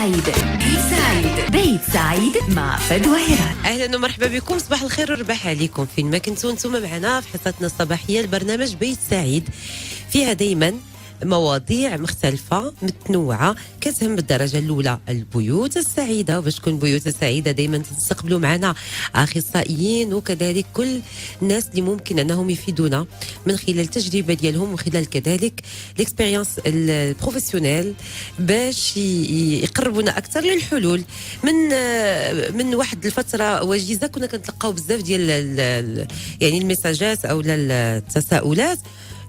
سعيد. بيت سعيد، بيت سعيد مع فدوى هران. اهلا ومرحبا بكم، صباح الخير والرباح عليكم فين ما كنتوا انتم معنا في حصتنا الصباحيه لبرنامج بيت سعيد. فيها دائما مواضيع مختلفة متنوعة كتهم بالدرجة الأولى البيوت السعيدة، وباش تكون بيوت سعيدة دائما تستقبلوا معنا أخصائيين وكذلك كل الناس اللي ممكن أنهم يفيدونا من خلال التجربة ديالهم وخلال كذلك الاكسبيرينس البروفيسيونيل باش يقربونا أكثر للحلول. من واحد الفترة وجيزة كنا كنتلقاو بزاف ديال يعني الميساجات أو التساؤلات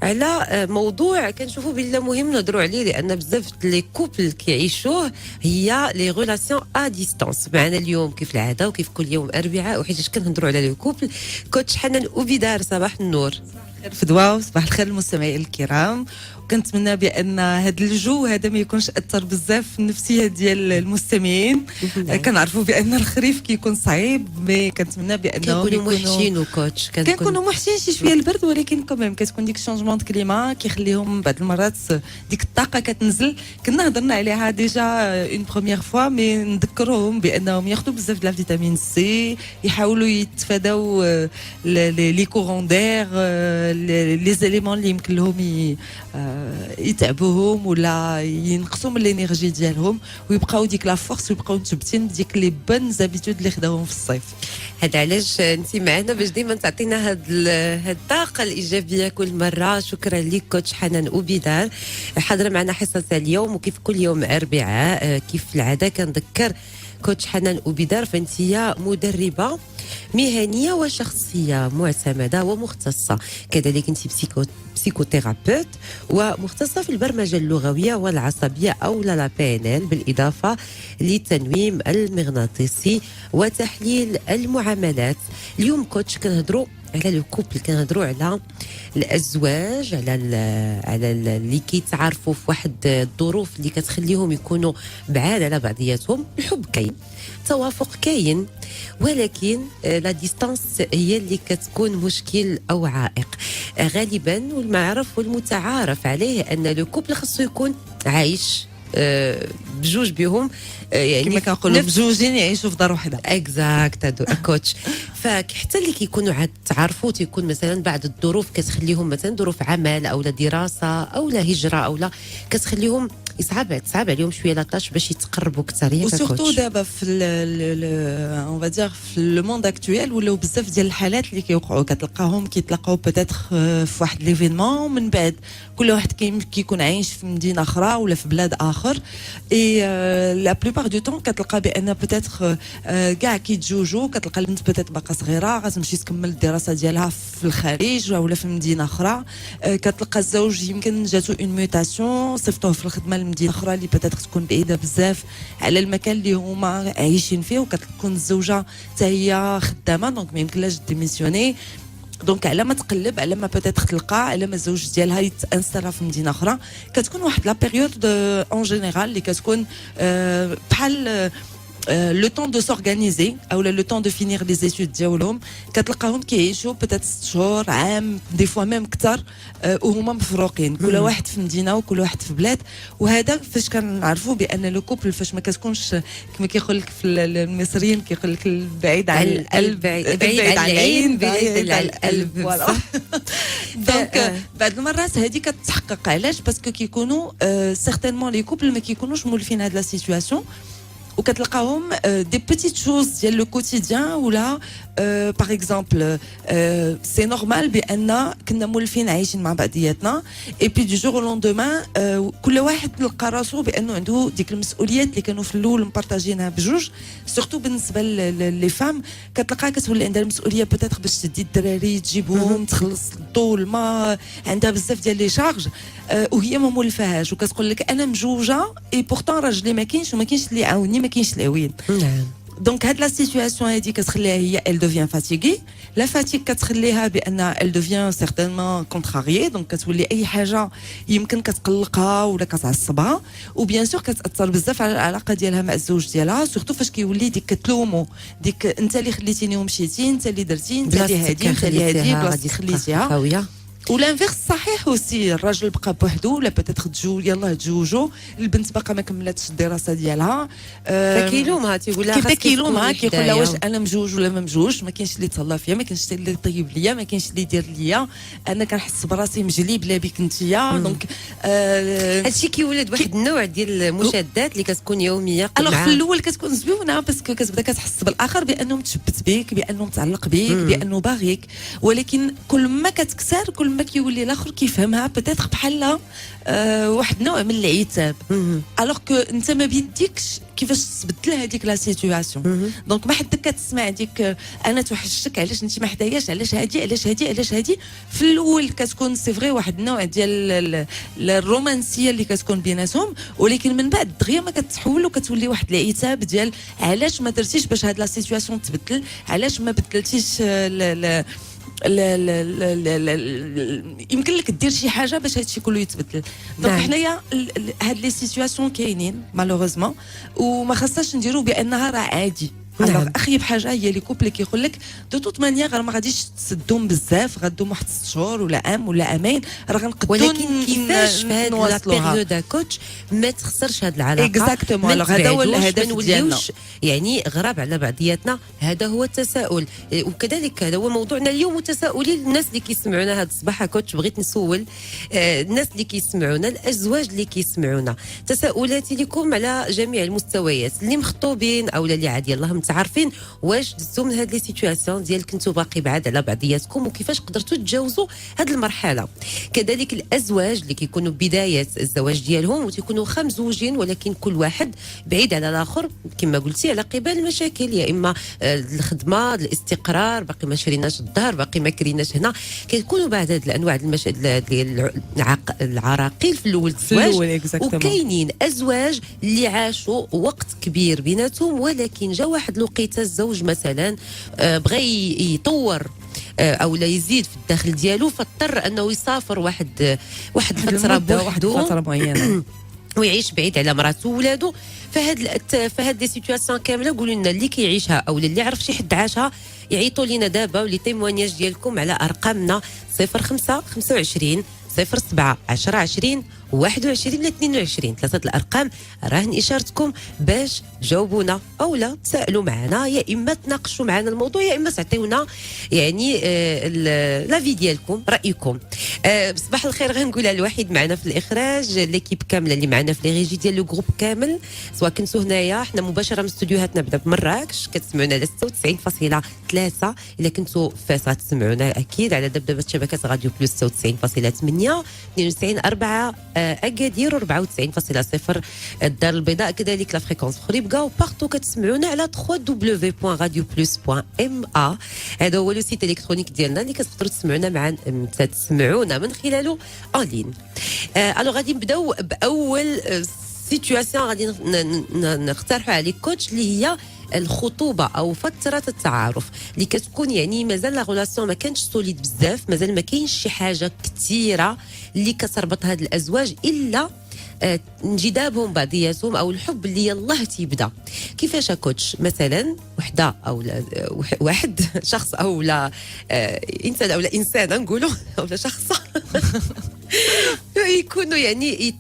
على موضوع كنشوفوا بلا مهم نهضروا عليه، لان بزاف لي كوبل كيعيشوه هي لي ريلاسيون ا ديستانس. معنا اليوم كيف العاده وكيف كل يوم اربعاء وحيتاش كنهضروا على لي كوبل كوتش حنان وبدار. صباح النور. الخير فدوى وصباح الخير المستمعين الكرام. وكنتمنى بان هذا الجو هذا ما يكونش اثر بزاف في النفسيه ديال المستمعين. كنعرفوا بان الخريف كيكون صعيب، مي كنتمنى بانهم كيكونوا محشين وكوتش كنكونوا محشين شي شويه البرد، ولكن كمان كتكون ديك الشونجمون د كليما كيخليهم بعض المرات ديك الطاقه كتنزل. كنا هضرنا عليها ديجا اون بروميير فوا، مي نذكرهم بانهم ياخذوا بزاف د فيتامين سي، يحاولوا يتفاداو لي كورون دير، لي زيليمون اللي يمكن لهم يتعبوهم ولا ينقصوا من الانرجي ديالهم، ويبقاو ديك لا فورس ويبقاو متثبتين بديك لي بون زابيتود اللي خداوهم في الصيف. هذا علاش انت معنا باش ديما تعطينا هاد الطاقه الايجابيه كل مره. شكرا لك كوتش حنان وبدار، حاضره معنا حصه اليوم وكيف كل يوم اربعاء كيف العاده كنذكر كوتش حنان وبدار فانت مدربه مهنيه وشخصيه معتمده ومختصه، كذلك انت بسيكوثيرابيوت ومختصه في البرمجه اللغويه والعصبيه او لا بي ان ال، بالاضافه للتنويم المغناطيسي وتحليل المعاملات. اليوم كوتش كنهضروا على لو كوبل، كنهضروا على الازواج، على اللي كيتعارفوا في واحد الظروف اللي كتخليهم يكونوا بعاد على بعضياتهم. الحب كاين، التوافق كاين، ولكن لا ديستانس هي اللي كتكون مشكل او عائق غالبا. والمعروف والمتعارف عليه ان لو كوبل خصو يكون عايش بجوج بهم، يعني كما كنقولوا بجوجين يعيشوا في دار واحده. اكزاكت كوتش. فحتى اللي كيكونوا عاد تعرفوا تيكون مثلا بعض الظروف كتخليهم مثلا ظروف عمل او لا دراسه او لا هجره او لا كتخليهم تصعب عليهم شويه لاطاش باش يتقربوا اكثر. وسورتو دابا في اون فادير في لو موند اكطويل ولاو بزاف ديال الحالات اللي كيوقعوا كتلقاهم كيتلاقاو بيتيتر في واحد ليفينمون، من بعد كل واحد كيكون عايش في مدينه اخرى ولا في بلاد اخر، اي لا بلوبار دو طون كتلقى بان بيتيتر كاع كيتزوجوا، كتلقى البنت بيتيتر باقا صغيره غتمشي تكمل الدراسه ديالها في الخارج ولا في مدينه اخرى، كتلقى الزوج يمكن جاتو اون ميوتاسيون صيفطوه في الخدمه لمدينه اخرى اللي بيتيتر تكون بعيده بزاف على المكان اللي هما عايشين فيه، وكتكون الزوجه حتى هي خدامه دونك ما يمكنلاش ديميسيوني. دونك على ما تقلب، على ما بيتيتر تلقى، على ما الزوج ديالها يتانستالا في مدينه اخرى، كتكون واحد لا بيريود اون جينيرال اللي كتكون بحال لو طون دو سورغانيزي او لو طون دو فينير لي زيتود ديالهم، كتلقاهم كيعيشوا بيتيتر 6 شهور عام دي فوا ميم كثر، وهما مفروقين كل واحد في مدينه وكل واحد في بلاد. وهذا فاش كنعرفوا بان لو كوبل فاش ما كتكونش كما كيقول لك في المصريين كيقول لك البعيد عن القلب بعيد عن العين بعيد عن القلب. فوالا دونك بعض المرات هذه كتحقق. علاش؟ باسكو كيكونوا سيغتينمون لي كوبل ما كيكونوش مولفين هاد لا سيتوياسيون، وكتلقاهم دي بيتيت شوز ديال لو كوتيديان ولا باغ اكزومبل سي نورمال بان كنا مولفين عايشين مع بعضياتنا، اي بي دو جور لوندومان كل واحد لقى راسو بانه عنده ديك المسؤوليات اللي كانوا في الاول مبارطاجينها بجوج. سورتو بالنسبه لي فام كتلقاها كتولي عندها المسؤوليه بوتيتر باش تدي الدراري تجيبهم، تخلص الضو الماء، عندها بزاف ديال لي شارج وهي ما مولفاهاش، وكتقول لك انا مجوجه اي بورتون راجلي ما كاينش وما كاينش اللي يعاوني، ما كاينش العوين. دونك هاد لا سيتوياسيون هادي كتخليها هي elle devient fatiguée. لا فاتيك كتخليها بان elle devient certainement contrariée، دونك كتولي اي حاجه يمكن كتقلقها ولا كتعصبها، وبيان سور كتاثر بزاف على العلاقه ديالها مع الزوج ديالها، سورتو فاش كيولي ديك كتلومو، ديك انت اللي خليتيني ومشيتي، انت اللي درتي، انت اللي هادي، انت اللي هادي، بلاصتك خليتيها. والانفيرس صحيح وسي الراجل بقى بوحدو ولا بتاتخ يلا تزوجوا البنت باقا ما كملاتش الدراسه ديالها فكيلومها تيقول لها كيف كيلومها كيقول كيقول لها واش انا مجوج ولا ما مجوج، ما كاينش اللي تهلا فيا، ما كاينش اللي طيب ليا، ما كاينش اللي يدير ليا، انا كنحس براسي مجلي بلا بك انتيا. دونك هادشي كيولد واحد النوع ديال المشادات اللي كتكون يوميه. الوغ في الاول كتكون زوينه باسكو كتبدا كتحس بالاخر بانه متشبت بك، بانه متعلق بك، بانه باغيك، ولكن كل ما كتكثر كل ما كيولي الاخر كيفهمها بتاتر بحال واحد نوع من العتاب. الوغ كو انت ما بيديكش كيفاش تبدل هذيك لا سيتوياسيون. دونك ما حدك كتسمع ديك انا توحشتك علاش انت ما حداياش، علاش هادي علاش هادي علاش هادي. في الاول كتكون سي فري واحد النوع ديال الرومانسيه اللي كتكون بيناتهم، ولكن من بعد دغيا ما كتحول وكتولي واحد العتاب ديال علاش ما درتيش باش هاد لا سيتوياسيون تبدل، علاش ما بدلتيش لا يمكن لك دير شي حاجه باش هادشي كله يتبدل. دونك حنايا هاد لي سيتوياسيون كاينين مالوغوزمون وما خاصناش نديرو بانها راه عادي. اخيب حاجه هي لي كوبل كيقول لك دو توت مانيير ما غاديش تسدوم بزاف، غادوم واحد 6 شهور ولا عام ولا عامين راه غنقدروا. ولكن كيفاش في هاد لا بيريود كوتش ما تخسرش هاد العلاقه اكزاكتومون. هذا هو الهدف ديالنا، يعني غراب على بعضياتنا. هذا هو التساؤل، وكذلك هذا هو موضوعنا اليوم. متسائلين الناس اللي كيسمعونا هذا الصباح كوتش، بغيت نسول الناس اللي كيسمعونا، الازواج اللي كيسمعونا، تساؤلاتي لكم على جميع المستويات، اللي مخطوبين او اللي عادي يلاه متعارفين. واش دزتوا من هاد لي سيتوياسيون ديال كنتوا باقي بعاد على بعضياتكم، وكيفاش قدرتوا تجاوزوا هاد المرحله؟ كذلك الازواج اللي كيكونوا بدايه الزواج ديالهم وتيكونوا مزوجين ولكن كل واحد بعيد على الاخر، كما قلتي على قبال المشاكل، يا اما الخدمه، الاستقرار، باقي ما شريناش الدار، باقي ما كريناش هنا. كيكونوا بعد هاد الانواع ديال العراقيل في الاول الزواج. وكاينين ازواج اللي عاشوا وقت كبير بيناتهم، ولكن جا واحد الوقيته الزوج مثلا بغى يطور او لا يزيد في الدخل ديالو، فاضطر انه يسافر واحد الفتره بوحدو، فتره معينه ويعيش بعيد على مراته وولادو. فهاد لي سيتوياسيون كامله قولوا لنا اللي كيعيشها او اللي عرف شي حد عاشها، يعيطوا لينا دابا ولي تيموانياج ديالكم على ارقامنا 05 25 07 10 20 21 ولا 22. ثلاثه الارقام راهن اشارتكم باش تجاوبونا او لا تسالوا معنا، يا اما تناقشوا معنا الموضوع، يا اما تعطيونا يعني لافي ديالكم، رايكم. صباح الخير غنقولها الوحيد معنا في الاخراج، ليكيب كامله اللي معنا في لي ريجي ديال لو جروب كامل، سواء كنتوا هنايا حنا مباشره من استوديوهاتنا بدا بمراكش، كتسمعونا على 96.3. الا كنتوا في فاس غتسمعونا اكيد على دبدبه شبكات راديو بلس 96.8، 92.4 اكادير، 94.0 الدار البيضاء، كذلك لا فريكونس خريبكا، وبارتو كتسمعونا على www.radioplus.ma. هذا هو لو سيت الكترونيك ديالنا اللي كتقدروا تسمعونا من خلاله اون لين. الو غادي نبداو باول سيتوياسيون غادي نقترحوا عليك كوتش، اللي هي الخطوبه او فتره التعارف، اللي كتكون يعني مازال لا غولاسيون ما كانش سوليد بزاف، مازال ما كاينش شي حاجه كثيره اللي كتربط هاد الازواج الا انجذابهم بعضياتهم او الحب اللي يلاه تيبدا. كيفاش كوتش مثلا وحده او لا واحد شخص او لا انسان او لا انسانه نقولوا او لا شخص يكونوا يعني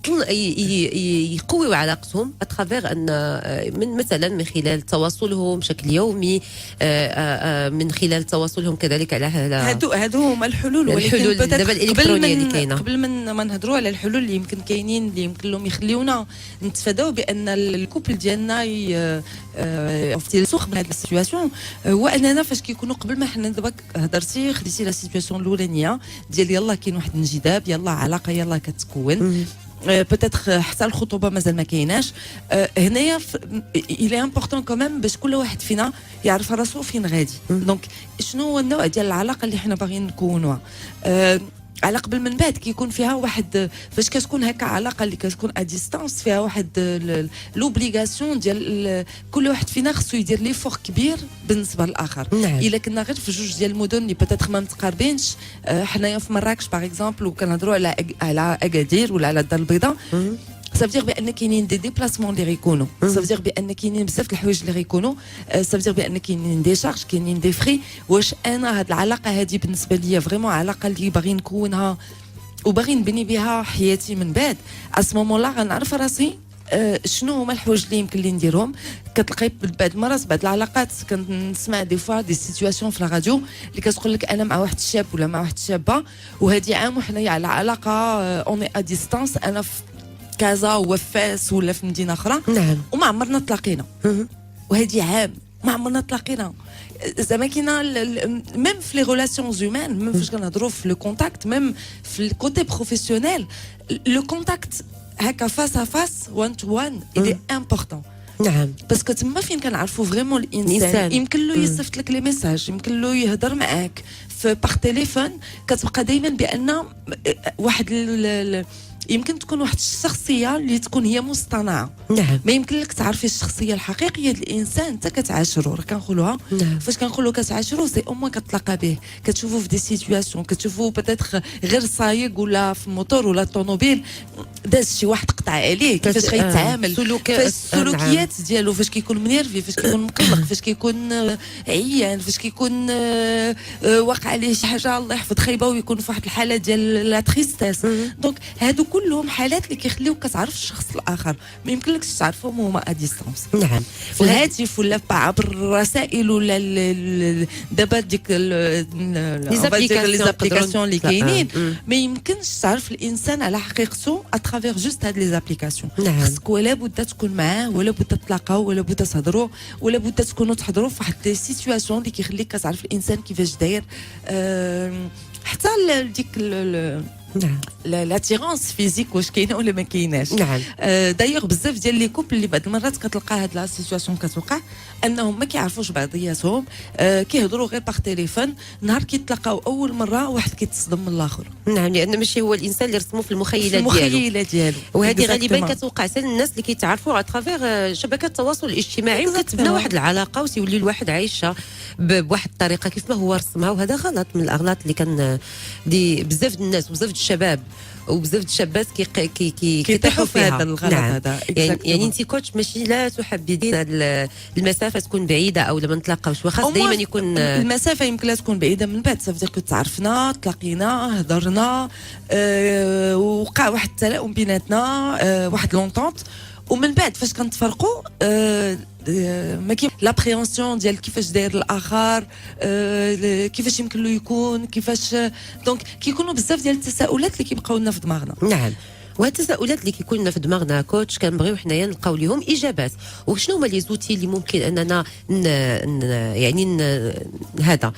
يقويوا علاقتهم اترافير ان من مثلا من خلال تواصلهم بشكل يومي، من خلال تواصلهم كذلك على هادو هما الحلول. الحلول دابا الالكترونيه اللي كاينه. قبل ما نهضروا على الحلول اللي يمكن كاينين اللي يمكن لهم يخليونا نتفاداو بان الكوبل ديالنا يسوق من هذه السيتوياسيون، هو اننا فاش كيكونوا قبل ما حنا دابا هضرتي خديتي لا سيتوياسيون الاولانيه ديال يلا كاين واحد الانجذاب، يلا علاقه يلا كتكون بوتيتر حتى الخطوبه مازال ما كايناش. هنايا الى امبورطون كوميم باش كل واحد فينا يعرف راسو فين غادي. دونك شنو هو النوع ديال العلاقه اللي حنا باغيين نكونوها. على قبل من بعد كيكون فيها واحد فاش كتكون هكا علاقه اللي كتكون ا ديستانس فيها واحد لوبليغاسيون ديال كل واحد فينا خصو يدير لي فور كبير بالنسبه للاخر. الا كنا غير في جوج ديال المدن اللي بوتيتر ما متقاربينش، حنايا في مراكش باغ اكزومبل وكنهضروا على اكادير ولا على الدار البيضاء، سافير بان كاينين دي ديبلاسمون اللي غيكونوا سافير بان كاينين بزاف د الحوايج اللي غيكونوا سافير بان كاينين دي شارج كاينين دي فري واش انا هاد العلاقه هذه بالنسبه ليا فريمون علاقه اللي باغي نكونها وباغي نبني بها حياتي من بعد اسمومون لا غنعرف راسي شنو هما الحوايج اللي يمكن لي نديرهم كتلقاي بعض المرات بعض العلاقات كنسمع دي فوا دي سيتوياسيون في الراديو اللي كتقول لك انا مع واحد الشاب ولا مع واحد الشابه وهذه عام وحنايا على علاقه اوني ا ديستانس انا في كازا هو في فاس ولا في مدينه اخرى نعم وما عمرنا تلاقينا وهذه عام ما عمرنا تلاقينا زعما كاينه ميم في لي ريلاسيون زومان ميم فاش كنهضروا في لو كونتاكت ميم في الكوتي بروفيسيونيل لو كونتاكت هكا فاس ا فاس وان تو وان اي امبورطون نعم باسكو تما فين كنعرفوا فريمون الانسان يمكن له يصيفط لك لي ميساج يمكن له يهضر معاك في باغ تليفون كتبقى دائما بان واحد يمكن تكون واحد الشخصيه اللي تكون هي مصطنعه نعم ما يمكن لك تعرفي الشخصيه الحقيقيه ديال الانسان انت كتعاشرو راه كنقولوها نعم. فاش كنقولوا كتعاشرو سي او موان كتلاقى به كتشوفوا في دي سيتوياسيون كتشوفوا بيتيتر غير سايق ولا في الموتور ولا الطوموبيل داز شي واحد قطع عليه كيفاش غيتعامل فاش السلوكيات ديالو فاش كيكون منيرفي فاش كيكون مقلق فاش كيكون عيان فاش كيكون واقع عليه شي حاجه الله يحفظ خايبه ويكون في واحد الحاله ديال لا تريستاس دونك هادو كلهم حالات اللي كيخليوك كتعرف الشخص الاخر ما يمكنلكش تعرفهم هما ا ديستانس نعم في الهاتف ولا عبر الرسائل ولا دابا ديك لي زابليكاسيون اللي كاينين ما يمكنش تعرف الانسان على حقيقته اترافير جوست هاد لي زابليكاسيون خصك ولا بد تكون معاه ولا بد تلاقاو ولا بد تهضروا ولا بد تكونوا تحضروا في واحد لي سيتوياسيون اللي كيخليك كتعرف الانسان كيفاش داير حتى ديك نعم لاتيرونس فيزيك واش كاينه ولا ما كايناش نعم دايوغ بزاف ديال لي كوبل اللي بعض المرات كتلقى هاد لا سيتوياسيون كتوقع انهم ما كيعرفوش بعضياتهم كيهضروا غير باغ تليفون نهار كيتلاقاو اول مره واحد كيتصدم من الاخر نعم لان ماشي هو الانسان اللي رسموه في المخيله ديالو وهذه غالبا كتوقع حتى للناس اللي كيتعرفوا اترافير شبكات التواصل الاجتماعي وكتبنى واحد العلاقه وسيولي الواحد عايشه بواحد الطريقه كيف ما هو رسمها وهذا غلط من الاغلاط اللي كان دي بزاف الناس وبزاف الشباب وبزاف الشابات كيطيحوا في هذا الغلط نعم. هذا يعني انت كوتش ماشي لا تحبذين المسافه تكون بعيده او لما نتلاقاوش وخاص دائما يكون المسافه يمكن لا تكون بعيده من بعد صافي كنت تعرفنا تلاقينا هضرنا وقع واحد التلاؤم بيناتنا واحد لونطونت ومن بعد فاش كنتفرقوا ما كاين لابريونسيون ديال كيفاش داير الاخر كيفاش يمكن له يكون كيفاش دونك كيكونوا بزاف ديال التساؤلات اللي كيبقاو لنا في دماغنا نعم وهاد التساؤلات اللي كيكون لنا في دماغنا كوتش كنبغيو حنايا نلقاو لهم اجابات وشنو هما لي زوتي اللي ممكن اننا هذا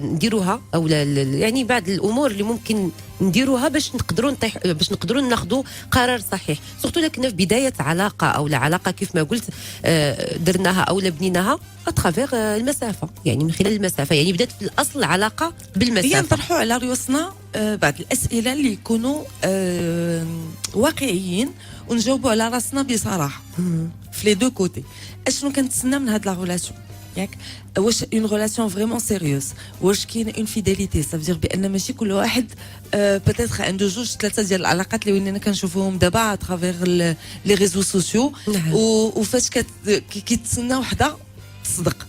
نديروها او يعني بعض الامور اللي ممكن نديروها باش نقدروا ناخذوا قرار صحيح سورتو لكن في بدايه علاقه او لا علاقه كيف ما قلت درناها او بنيناها اترافير المسافه يعني من خلال المسافه يعني بدات في الاصل العلاقه بالمسافه هي نطرحوا على رؤوسنا بعض الاسئله اللي يكونوا واقعيين ونجاوبوا على راسنا بصراحه في لي دو كوتي اشنو كنتسنى من هاد لا ريلاسيون ياك واش اون ريلاسيون فريمون سيريوز واش كاين اون فيداليتي صافي بان ماشي كل واحد بوتيتر عنده جوج ثلاثه ديال العلاقات اللي ولينا كنشوفوهم دابا اترافير لي ريزو سوسيو وفاش كيتسنى وحده تصدق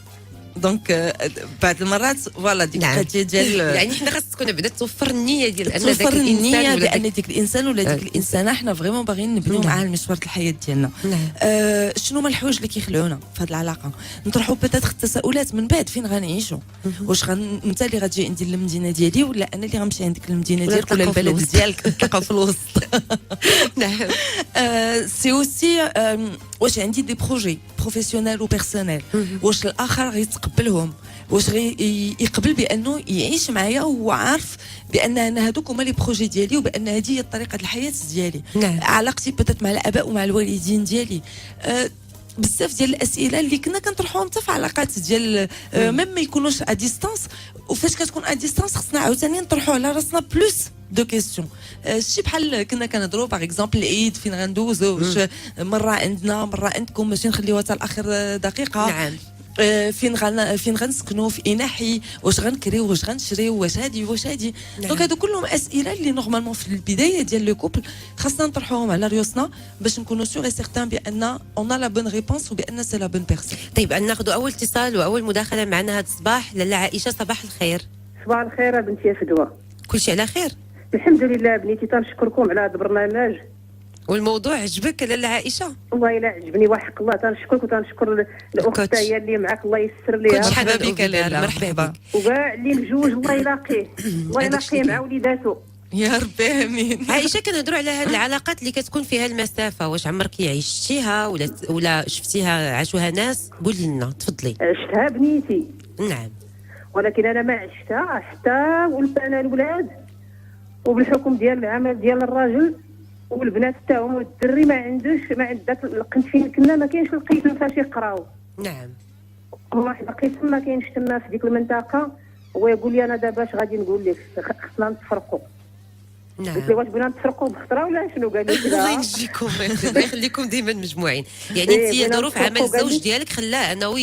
دونك بعض المرات فوالا ديك القضيه ديال يعني حنا خاص تكون بعدا توفر النيه ديال ان داك الانسان بان ديك الانسان ولا ديك الانسانه حنا فريمون باغيين نبنيو معاه المشوار الحياه ديالنا شنو هما الحوايج اللي كيخلعونا في هذه العلاقه نطرحوا بيتيتر التساؤلات من بعد فين غنعيشوا واش انت اللي غتجي عندي للمدينه ديالي ولا انا اللي غنمشي عندك للمدينه ديالك ولا البلد ديالك نتلاقاو في الوسط نعم سي اوسي واش عندي دي بروجي بروفيسيونيل و بيرسونيل واش الاخر غيتقبلهم واش يقبل بانه يعيش معايا وهو عارف بان انا هذوك هما لي بروجي ديالي وبان هذه هي طريقه الحياه ديالي علاقتي بتات مع الاباء ومع الوالدين ديالي بزاف ديال الاسئله اللي كنا كنطرحوهم حتى في علاقات ديال ميم ما يكونوش ا ديستانس وفاش كتكون ا ديستانس خصنا عاوتاني نطرحوا على راسنا بلوس دو كيسيون شي بحال كنا كنهضروا باغ اكزومبل العيد فين غندوزو واش مره عندنا مره عندكم ماشي نخليوها حتى لاخر دقيقه نعم فين غنسكنوا في اي ناحيه، واش غنكريو واش غنشريو واش هادي. دونك هادو كلهم اسئله اللي نورمالمون في البدايه ديال لو كوبل خاصنا نطرحوهم على ريوسنا باش نكونوا سور سيغتان بان اون لا بون ريبونس وبان سي لا بون بيرسون. طيب ناخذ اول اتصال واول مداخله معنا هذا الصباح. لاله عائشه صباح الخير. صباح الخير بنتي فدوى. كل شيء على خير الحمد لله بنيتي، تنشكركم على هذا البرنامج. والموضوع عجبك لاله عائشه؟ والله الا عجبني وحق الله، تنشكرك وتنشكر الاخت هي اللي معك، الله يسر ليها. مرحبا بك لاله. مرحبا بك. وكاع اللي مجوج الله يلاقيه، الله يلاقيه مع وليداتو يا ربي امين. عائشه كنهضروا على هذه العلاقات اللي كتكون فيها المسافه، واش عمرك عشتيها ولا شفتيها عاشوها ناس؟ قولي لنا تفضلي. عشتها بنيتي نعم، ولكن انا ما عشتها حتى ولدت انا الولاد، وبالحكم ديال العمل ديال الراجل والبنات تاعهم، والدري ما عند ذاك القنت فين كنا ما كاينش القسم فاش يقراو. نعم. واحد القسم ما كاينش تما في ديك المنطقه، هو يقول لي انا دابا اش غادي نقول لك، خصنا نتفرقوا. نعم. قلت له واش بغينا نتفرقوا بخطره ولا شنو؟ قال لي الله لا ينجيكم الله يخليكم ديما مجموعين. يعني انت ظروف عمل الزوج ديالك خلاه انه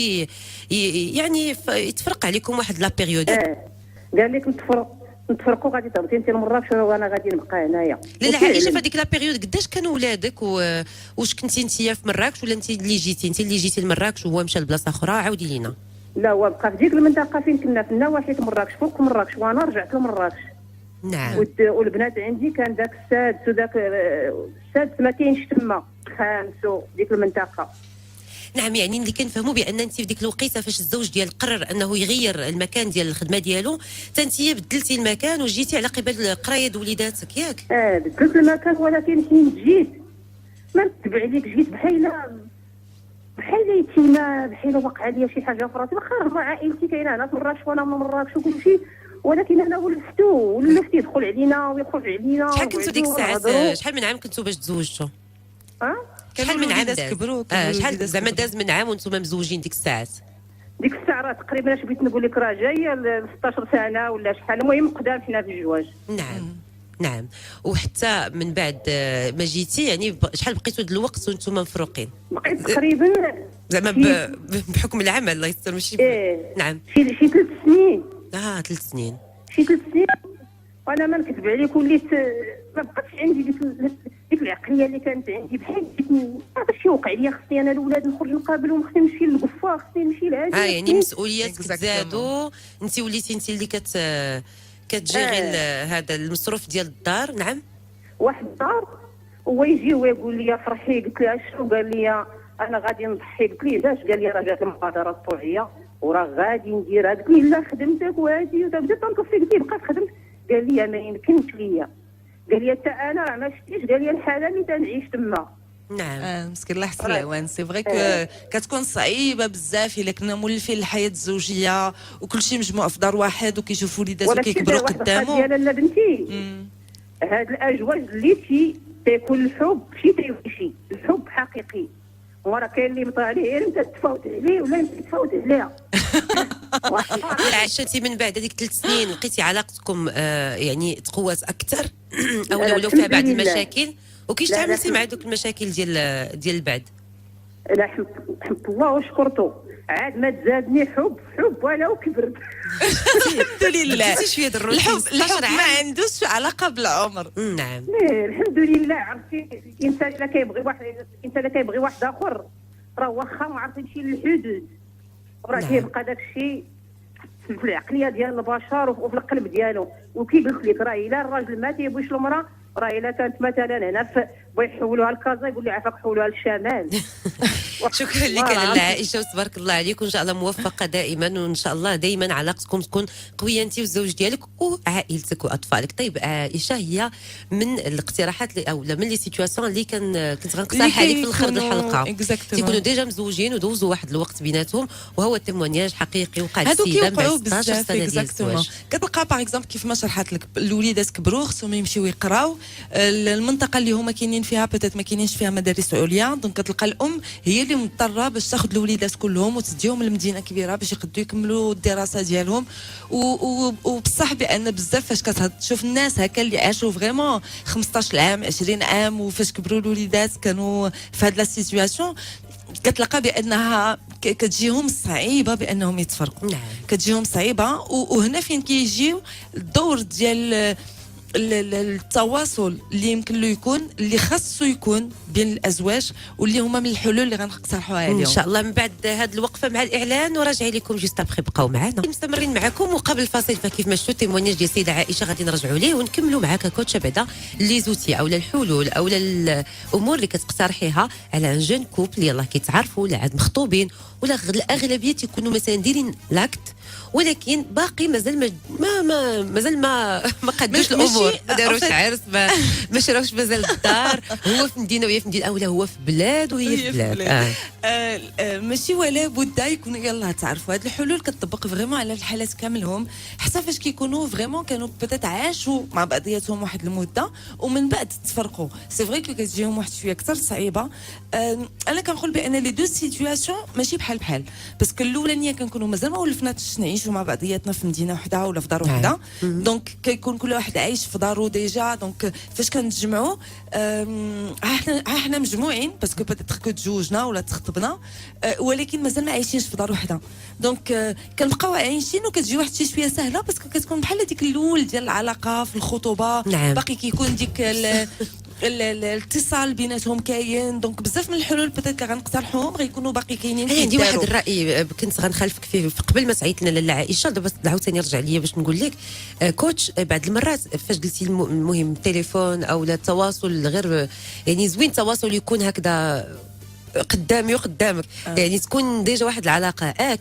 يعني يتفرق عليكم واحد لا بيريود. قال لك نتفرقوا غادي تهبطي انت لمراكش وانا غادي نبقى هنايا. لا عائشه في هذيك لا بيريود قداش كانوا ولادك واش كنتي انت في مراكش ولا انت اللي جيتي لمراكش وهو مشى لبلاصه اخرى؟ عاودي لينا. لا هو بقى في ديك المنطقه فين كنا في نواحي مراكش، فوق مراكش، وانا رجعت لمراكش. نعم. والبنات عندي كان داك السادس وداك السادس ما كاينش تما، خامس ديك المنطقه. نعم، يعني اللي كنفهموا بان انت في ديك الوقيته فاش الزوج ديالك قرر انه يغير المكان ديال الخدمه ديالو، انت بدلتي المكان وجيتي على قبل قرايه وليداتك ياك؟ بدلت المكان، ولكن حين جيت ما نكذب عليك جيت بحال يتيمه، بحال وقع لي شي حاجه في راسي، واخا عائلتي كاينه هنا في مراكش وانا من مراكش وكل شيء، ولكن انا ولفت يدخل علينا ويخرج علينا. شحال كنتوا ديك الساعات؟ شحال من عام كنتوا باش تزوجتوا؟ شحال من عام داز؟ شحال زعما داز من عام وانتم مزوجين ديك الساعات؟ ديك الساعه راه تقريبا اش بغيت نقول لك راه جايه ل 16 سنه ولا شحال، المهم قدام حنا في الزواج. نعم. وحتى من بعد ما جيتي يعني شحال بقيتوا د الوقت وانتم مفروقين؟ بقيت تقريبا زعما بحكم العمل الله يستر ماشي نعم شي 3 سنين. 3 سنين. شي 3 سنين. وانا ما نكذب عليك وليت ما بقاتش عندي ديك العقليه اللي كانت عندي، بحال هذا الشيء وقع لي، خصني انا الاولاد نخرج نقابلهم، خصني نمشي للقفا، خصني نمشي لهادي. يعني مسؤوليات زادوا، انت وليتي انت اللي كتجيري هذا المصروف ديال الدار. نعم. واحد الدار هو يجي ويقول لي فرحي، قلت له شنو؟ قال لي انا غادي نضحي. قلت ليه علاش؟ قال لي راه جات المبادره الطوعيه وراه غادي نديرها. قلت ليه لا خدمتك وهادي بديت تنكفي. قلت ليه بقيت خدمت؟ قال لي ما يمكنش ليا. قال لي حتى انا راه ما شفتيش، قال لي الحاله اللي تنعيش تما. نعم. مسكين الله يحسن العوان. سي فري كتكون صعيبه بزاف الا كنا مولفين الحياه الزوجيه وكل شيء مجموع في دار واحد وكيشوفوا وليداتو كيكبروا قدامه. ولكن ديال بنتي هاد الازواج اللي تيكون الحب شي تيمشي الحب حقيقي، وراه كاين اللي مطلع عليه انت تفوت عليه ولا انت تفوت عليها. عشتي من بعد هذيك 3 سنين لقيتي علاقتكم يعني تقوات اكثر او ولاو فيها بعض المشاكل؟ وكيفاش تعاملتي مع دوك المشاكل ديال البعد؟ لا حمد الله وشكرته، عاد ما تزادني حب ولا وكبرت. الحمد لله. شويه الحب ما عندوش علاقه بالعمر. نعم. الحمد لله. عرفتي الانسان الا كيبغي واحد اخر راه واخا ما عرف يمشي للحدود، راه كيبقى داك الشيء في العقليه ديال البشر وفي القلب ديالو. وكي قلت لك راه الا الراجل ما تيبغيش المراه، راه الا كانت مثلا هنا بغا يحولوها لكازا يقول لي عافاك حولوها للشمال. شكرا لك لاله عائشه وتبارك الله عليك، وان شاء الله موفقه دائما، وان شاء الله دائما علاقتكم تكون قويه انت والزوج ديالك وعائلتك واطفالك. طيب عائشه، هي من الاقتراحات او من لي سيتواسيون اللي كنت غنقترحها عليك في الاخر د الحلقه، تيكونوا ديجا مزوجين ودوزوا واحد الوقت بيناتهم، وهو التموانياج حقيقي وقع السيده بعد 16 سنه ديال الزواج. كتلقى باغ اكزومبل كيف ما شرحت لك الوليدات كبروا خصهم يمشيو يقراو، المنطقه اللي هما كاينين فيها بوتيت ما كاينينش فيها مدارس عليا، دونك كتلقى الام هي اللي مضطره باش تاخذ الوليدات كلهم وتديهم لمدينه كبيره باش يقدروا يكملوا الدراسه ديالهم. وبصح بان بزاف فاش كتشوف الناس هكا اللي عاشوا فريمون 15 عام 20 عام وفاش كبروا الوليدات كانوا في هاد لا سيتوياسيون، كتلقى بانها كتجيهم صعيبه بانهم يتفرقوا. نعم. كتجيهم صعيبه وهنا فين كيجيو الدور ديال التواصل اللي يمكن له يكون اللي خاصو يكون بين الازواج واللي هما من الحلول اللي غنقترحوها اليوم ان شاء الله. من بعد هذه الوقفه مع الاعلان وراجعي لكم جوست ابخي. بقاو معنا مستمرين معكم. وقبل الفاصل فكيف ما شفتوا تيمونياج ديال السيده عائشه غادي نرجعوا ليه ونكملوا معاك كوتش بعدا لي زوتي او الحلول او الامور اللي كتقترحيها على ان جون كوبل اللي يلاه كيتعرفوا ولا عاد مخطوبين ولا الاغلبيه تيكونوا مثلا دايرين لاكت ولكن باقي مازال ما قدوش الامور، ما داروش عرس، ما شراوش مازال الدار. هو في مدينه وهي في مدينه اولا هو في بلاد وهي في بلاد. ماشي ولا بد يكونوا يلاه تعرفوا هاد الحلول كتطبق فريمون على الحالات كاملهم حتى فاش كيكونوا فريمون كانوا بتات عاشوا مع بعضياتهم واحد المده ومن بعد تفرقوا. سي فري كو كتجيهم واحد شويه اكثر صعيبه. انا كنقول بان لي دو سيتوياسيون ماشي بحال باسكو الاولانيه كنكونوا مازال ما ولفناش نعيشوا مع بعضياتنا في مدينه وحده ولا في دار وحده، دونك كيكون كل واحد عايش في دارو ديجا. دونك فاش كنتجمعوا احنا مجموعين باسكو بيتيتر كو تزوجنا ولا تخطبنا ولكن مازال ما عايشينش في دار وحده. دونك كنبقاو عايشين وكتجي واحد شي شويه سهله باسكو كتكون بحال ديك الاول ديال العلاقه في الخطوبه. نعم. باقي كيكون ديك الاتصال بيناتهم كاين. دونك بزاف من الحلول بدات غنقترحوهم غيكونوا باقي كاينين. انا عندي واحد الراي كنت غنخالفك فيه قبل ما سعيت لنا لاله عائشه. دابا عاوتاني رجع ليا باش نقول لك كوتش بعض المرات فاش قلتي المهم التليفون او التواصل غير يعني زوين التواصل يكون هكذا قدامي وقدامك. يعني تكون ديجا واحد العلاقه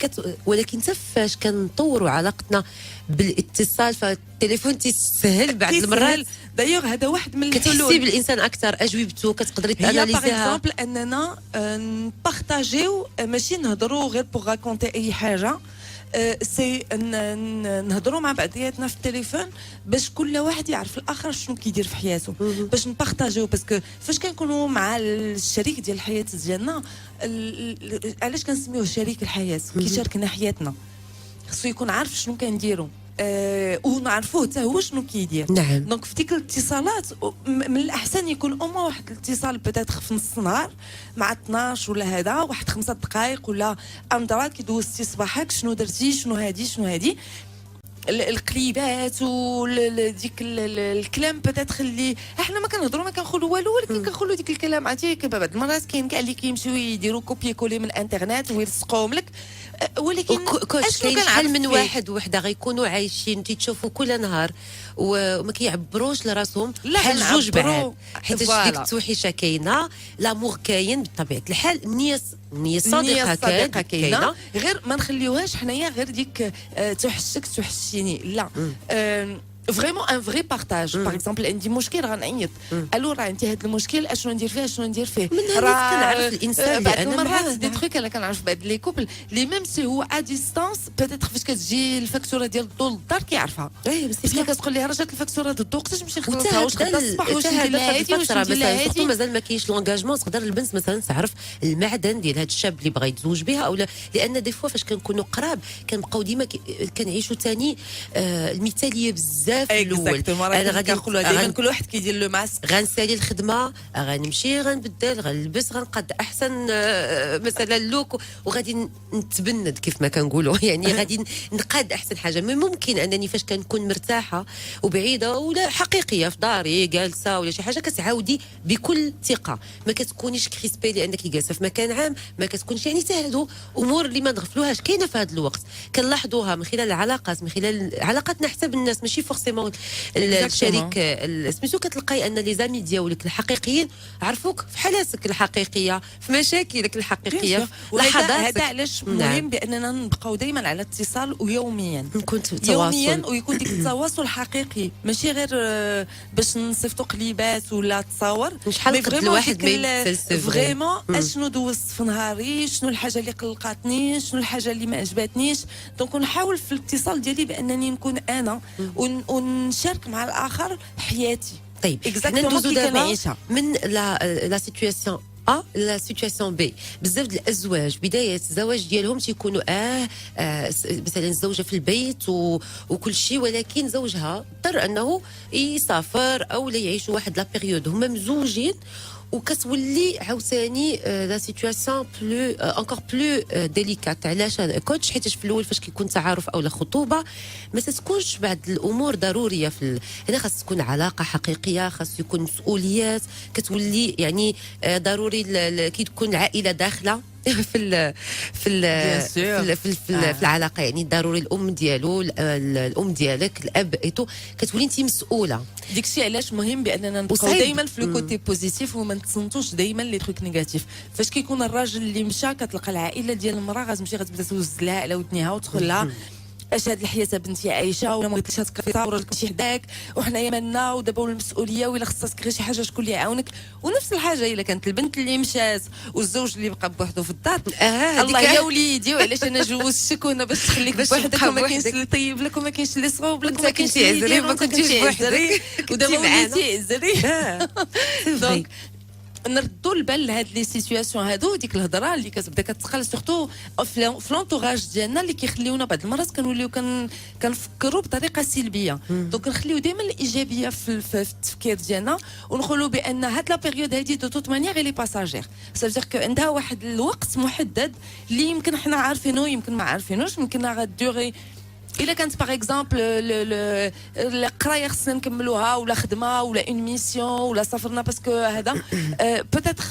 ولكن حتى فاش كنطوروا علاقتنا بالاتصال فالتليفون تيسهل بعض المرات. دايوغ هذا واحد من الحلول كتحسي بالانسان اكثر اجوبته كتقدري تاناليزيها. باغ اننا نبارطاجيو ماشي نهضروا غير بوغ راكونتي اي حاجه. سي نهضروا مع بعضياتنا في التليفون باش كل واحد يعرف الاخر شنو كيدير في حياته باش نبارطاجيو. باسكو فاش كنكونوا مع الشريك ديال الحياه ديالنا علاش كنسميوه شريك الحياه كيشاركنا حياتنا خصو يكون عارف شنو كنديروا ونعرفوه حتى هو شنو كيدير. نعم. دونك في ديك الاتصالات من الاحسن يكون واحد الاتصال بدات في نص النهار مع 12 ولا هذا واحد 5 دقائق ولا اندرات كيدوزتي صباحك شنو درتي شنو هادي القليبات وديك الكلام بتاتخ اللي احنا ما كنهضروا ما كنقولوا والو ولكن كنقولوا ديك الكلام عرفتي بعض المرات كاين كاع اللي كيمشيو يديروا كوبي كولي من الانترنت ويلصقوهم لك ولكن كاين شحال من واحد وحده غيكونوا عايشين تيتشوفوا كل نهار وما كيعبروش لراسهم بحال جوج بعاد حيت ديك التوحيشه كاينه لامور كاين بطبيعه الحال النيه الصادقه كاينه غير ما نخليوهاش حنايا غير ديك توحشك توحشيني لا فريمون ان فري بارطاج. باغ اكزومبل عندي مشكل غنعيط الو راه انت هذا المشكل اشنو ندير فيه راه كنعرف الانسان بعض المرات دي تروك انا كنعرف بعض لي كوبل لي ميم سي هو ا ديستانس بيتيتر فاش كتجي الفاكتوره ديال الضو للدار كيعرفها بس كتقول لها راه جات الفاكتوره الضو وقتاش نمشي نخلصها واش غدا الصباح واش ندير لها هادي واش ندير لها هادي مازال ما كاينش لونغاجمون. تقدر البنت مثلا تعرف المعدن ديال هذا الشاب اللي بغى يتزوج بها او لا لان دي فوا فاش كنكونوا قراب كنبقاو ديما كنعيشوا ثاني المثاليه بزاف الاول. انا غادي نقولوا دائما كل واحد كيدير لو ماسك غنسالي الخدمه غنمشي غنبدل غنلبس غنقاد احسن مثلا لوك وغادي نتبند كيف ما كنقولوا يعني غادي نقاد احسن حاجه. ممكن انني فاش كنكون مرتاحه وبعيده ولا حقيقيه في داري جالسه ولا شي حاجه كتعاودي بكل ثقه ما كتكونيش كريسبي لانك جالسه في مكان عام ما كتكونش يعني تهدوا امور اللي ما نغفلوهاش كاينه في هذا الوقت كنلاحظوها من خلال العلاقات من خلال علاقاتنا حتى بالناس ماشي فورسيمون الشريك سميتو. كتلقاي ان لي زامي ديالك الحقيقيين عرفوك في حالاتك الحقيقيه في مشاكلك الحقيقيه لحظاتك. هذا علاش مهم باننا نبقاو دائما على اتصال ويوميا يوميا ويكون ديك التواصل حقيقي ماشي غير باش نصيفطوا قليبات ولا تصاور. شحال قد الواحد فريمون اشنو دوزت في نهاري شنو الحاجه اللي قلقاتني شنو الحاجه اللي ما عجباتنيش. دونك نحاول في الاتصال ديالي بانني نكون انا ونشارك مع الاخر حياتي. طيب ندوزو دابا من لا سيتوياسيون لا سيتوياسيون بي. بزاف د الازواج بدايه الزواج ديالهم تيكونوا مثلا الزوجه في البيت وكل شيء ولكن زوجها اضطر انه يسافر او لا يعيشوا واحد لا بيريود هما مزوجين وكتولي عاوتاني لا سيتوياسيون بلو انكور بلو ديليكات. علاش كوتش؟ حيتاش في الاول فاش كيكون تعارف او خطوبه ما تكونش بعض الامور ضروريه هنا خاص تكون علاقه حقيقيه، خاص يكون مسؤوليات، كتولي يعني ضروري كي تكون العائله داخله في العلاقه. يعني ضروري الام ديالو، الام ديالك، الاب ايتو، كتولي انت مسؤوله. ديك الشيء علاش مهم باننا نبقاو دائما في لو كوتي بوزيتيف وما نتصنتوش دائما لي تروك نيجاتيف. فاش كيكون الراجل اللي مشى كتلقى العائله ديال المراه غتمشي غتبدا توز لها على ودنيها وتدخل لها اش هاد الحياه بنتي عايشه، ولا ما بغيتيش هاد الكفيطه وراك كلشي حداك وحنايا مالنا ودابا المسؤوليه، ولا خصك غير شي حاجه شكون اللي يعاونك. ونفس الحاجه الا كانت البنت اللي مشات والزوج اللي بقى بوحدو في الدار، الله يا وليدي وعلاش انا جوزتك وانا باش تخليك بوحدك وما كاينش اللي طيب لك وما كاينش اللي صوب لك وما كاينش اللي يدير وما كنتيش بوحدك ودابا وليتي عزري. دونك نردوا البال لهاد لي سيتوياسيون هادو، ديك الهضره اللي كتبدا كتقال سورتو في لونطوراج ديالنا اللي كيخليونا بعض المرات كنوليو كنفكروا بطريقه سلبيه. دونك نخليو دائما الايجابيه في التفكير ديالنا ونقولوا بان هاد لا بيريود هادي دو توت مانيير لي باساجير، سافير كو عندها واحد الوقت محدد اللي يمكن حنا عارفينه يمكن ما عارفينوش، يمكن غاديوري. إلا كانت باغ اكزومبل القرايه خصنا نكملوها ولا خدمه ولا اون ميسيون ولا سافرنا باسكو هذا بوتيتر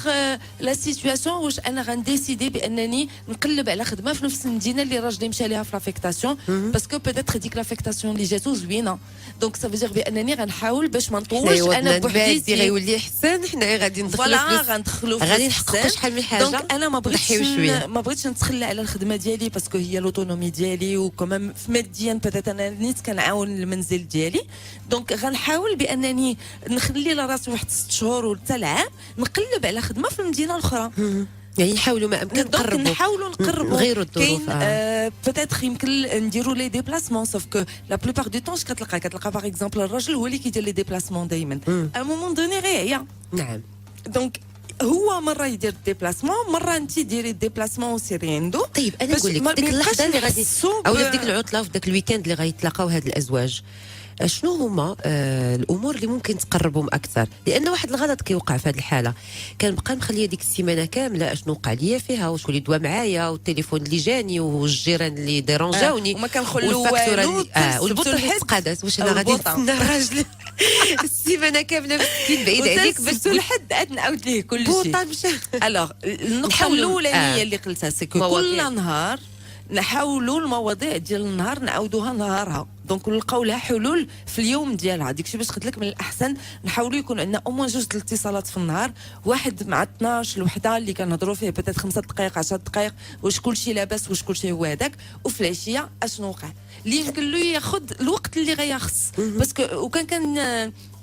لا سيتوياسيون واش انا غنديسيدي بانني نقلب على خدمه في نفس المدينه اللي راجلي مشى ليها في لافيكتاسيون، باسكو بوتيتر ديك لافيكتاسيون اللي جاتو زوينه. دونك سا فيزير بانني غنحاول باش ما نطولش انا بوحدي غيولي احسن، حنايا غادي ندخلوا غندخلوا غادي نحققوا شحال من حاجه. دونك انا ما بغيتش نتخلى على الخدمه ديالي باسكو هي لوتونومي ديالي وكمان ماديا بدات انا نيت كنعاون المنزل ديالي. دونك غنحاول بانني نخلي لراسي واحد 6 شهور ولا حتى العام نقلب على خدمه في المدينه الاخرى. يعني نحاولوا ما امكن نحاولوا نقربوا غير الظروف. بوتيتر يمكن نديروا لي ديبلاسمون سوف كو لا بلوبار دو طون كتلقى باغ اكزومبل الراجل هو اللي كيدير لي ديبلاسمون دائما ا مومون دوني غيعيا. نعم. دونك هو مره يدير ديبلاسمون، مره انت ديري ديبلاسمون وسيري عنده. طيب انا نقول لك ديك اللحظه اللي غادي او في ديك العطله في داك الويكاند اللي غيتلاقاو هاد الازواج، شنو هما الامور اللي ممكن تقربهم اكثر؟ لان واحد الغلط كيوقع في هذه الحاله، كنبقى مخليه ديك السيمانه كامله اشنو وقع ليا فيها، واش ولي دوا معايا، والتليفون اللي جاني، والجيران اللي ديرونجاوني، وما كنخلو والو، والبوطه اللي تقادات، واش انا غادي نتسنى الراجل السيمانه كامله مسكين بعيد عليك باش لحد عاد نعاود ليه كل شيء. بوطه مشى. الوغ النقطه الاولانيه اللي قلتها سكو كل نهار نحاولوا المواضيع ديال النهار نعاودوها نهارها، دونك نلقاو لها حلول في اليوم ديالها. داكشي باش قلت لك من الاحسن نحاولوا يكون عندنا او موان 2 الاتصالات في النهار، واحد مع 12 الوحده اللي كنهضروا فيه بتات 5 دقائق 10 دقائق واش كلشي لاباس، واش كلشي هو هذاك، وفي العشيه اشنو وقع اللي يمكن له ياخذ الوقت اللي غيخص. باسكو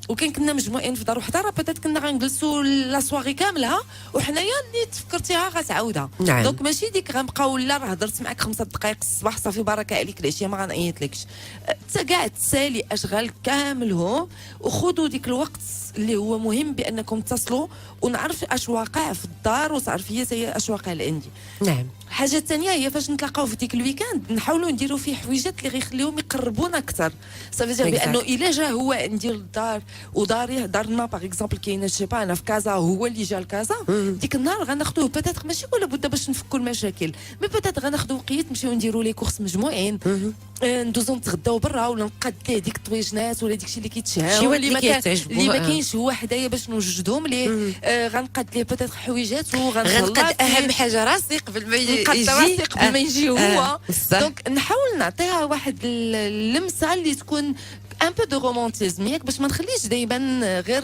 وكان كنا مجموعين في دار وحده راه بيتيت كنا غنجلسوا لا سواغي كاملها وحنايا اللي تفكرتيها غتعاودها. نعم. دونك ماشي ديك غنبقاو لا راه هضرت معك 5 دقائق الصباح صافي بركه عليك العشيه ما غنعيطلكش. كاع تسالي اشغال كاملهم وخذوا ديك الوقت اللي هو مهم بانكم تصلوا ونعرف اش واقع في الدار وتعرف هي اش واقع عندي. نعم. الحاجه الثانيه هي فاش نتلاقاو في ديك الويكاند نحاولوا نديروا فيه حويجات اللي غيخليوهم يقربونا اكثر. صافي بانه الا جا هو ندير الدار وداري دارنا باغ اكزومبل كاينه شي با انا في كازا هو اللي جا لكازا، ديك النهار غناخذوه بوتيتر ماشي ولا بد باش نفكوا المشاكل، مي بوتيتر غناخذوا وقيت نمشيو نديروا لي كورس مجموعين، ندوزو نتغداو برا ولا نقاد ليه ديك الطويجنات ولا داكشي اللي كيتشهى اللي ما كاينش هو حدايا باش نوجدهم ليه. غنقاد ليه بوتيتر حويجات غنقاد اهم حاجه راسي قبل ما يجي قبل ما يجي هو. دونك نحاول نعطيها واحد اللمسه اللي تكون ان بو دو رومانتيزم ياك باش ما نخليش دائما غير